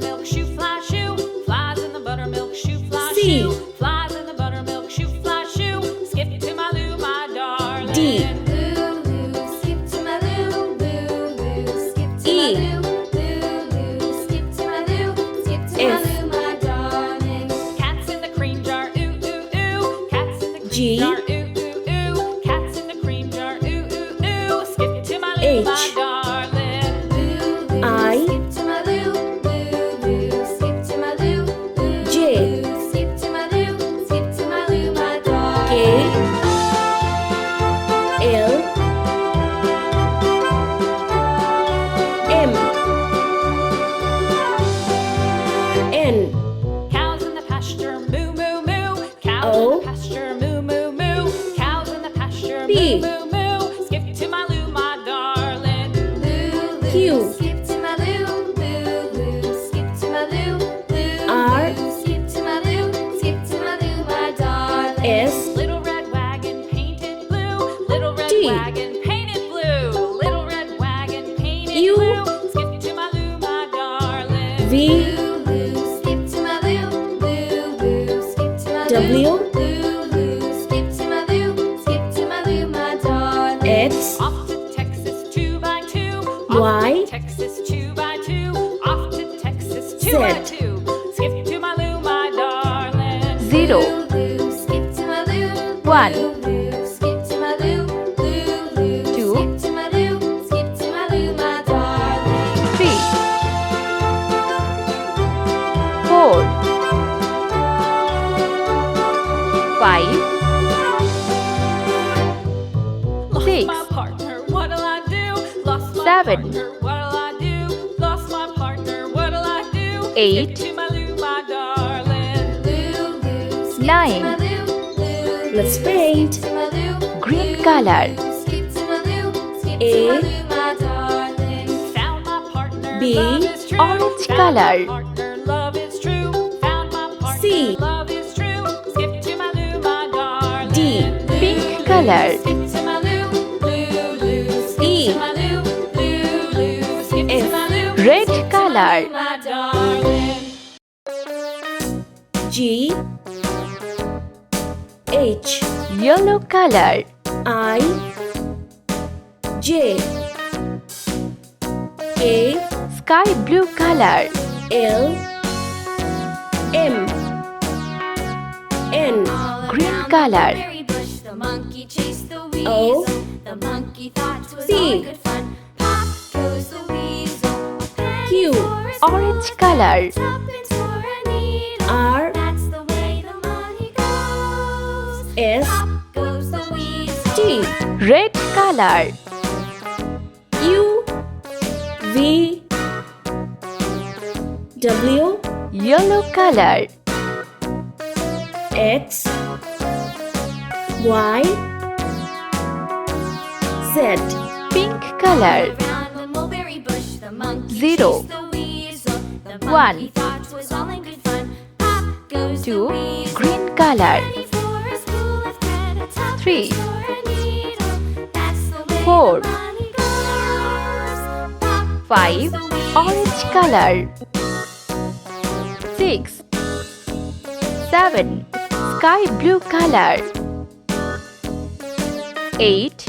buttermilk shoe, fly shoe. Flies in the buttermilk shoe, fly C. shoe. Flies in the buttermilk shoe, fly shoe. Skip to my loo, my darling. D. Loo, loo, skip to my loo, loo, loo, skip to E. my loo, loo, loo, skip to my loo, skip to my F. loo, my darling. Cats in the cream jar, ooh, ooh, ooh. Cats in the cream G. jar, ooh, ooh, ooh. Cats in the cream jar, ooh, ooh, ooh. Skip to my loo, H. my darling. Loo, loo, I. skip to my loo, loo, loo, skip to my loo, loo, J. loo, skip to my loo, skip to my loo, my darling. K. L. M. N. Cows in the pasture, moo, moo, moo. Cows O. in the pasture, moo, moo, moo. Cows in the pasture, P. moo, moo, moo. Skip to my loo, my darling. Loo, loo, Q. skip to my loo, loo, loo, skip to my loo, loo, R. loo, skip to my loo, skip to my loo, my darling. S. Little red wagon painted blue, little red T. wagon painted blue, little red wagon painted U. blue. Skip to my loo, my darling. V. Loo, loo, skip to my loo, loo, loo, skip to my W. loo, loo, loo, skip to my loo, skip to my loo, my darling. X. Off to Texas 2 by 2. Y. Off to Texas 2 by 2. Off to Texas 2 Z. by 2. Skip to my loo, my darling. 0. Loo, loo, skip to my loo. 1. Loo, loo, skip to my loo. Loo, loo, 2. skip to my loo. Skip to my loo, my darling. 3. 4. 5. Lost 6. my partner, what'll I do? Lost my 7. partner, what'll I do? Lost my partner, what'll I do? 8. Skip to my loo, my darling. Loo, loo, skip 9. to my loo, loo, Let's loo, paint. skip to my loo, Green loo, color. loo, skip to my loo, skip A. to my loo, my darling. Found my partner, B. love is true. Orange Found color. my partner, love is true. Found my partner, C. love is true. Skip to my loo, my darling. D. Loo, Pink color. skip to my loo, loo, loo, skip E. to my loo, loo, loo, skip to F. my loo, Red skip to my color. loo, my darling. G. H. Yellow color. I. J. K. Sky blue color. L. M. N. Green color. The monkey chased the O. weasel. The monkey thought 'twas P. all good fun. Pop goes the weasel. A penny Q. for a spoon. Orange color. Tuppence for a needle. R. That's the way the money goes. S. Pop goes the weasel. T. Red color. U. V. W. Yellow color. X. Y. Z. Pink color. Around the mulberry bush, the monkey 0. chased the weasel. The 1. monkey thought 'twas all in good fun. Pop goes the 2. weasel. Green color. Penny for a spool of thread, a tuppence 3. for a needle. That's the way 4. the money goes. Pop 5. goes the weasel. Orange color. 6. 7. Sky blue color. 8.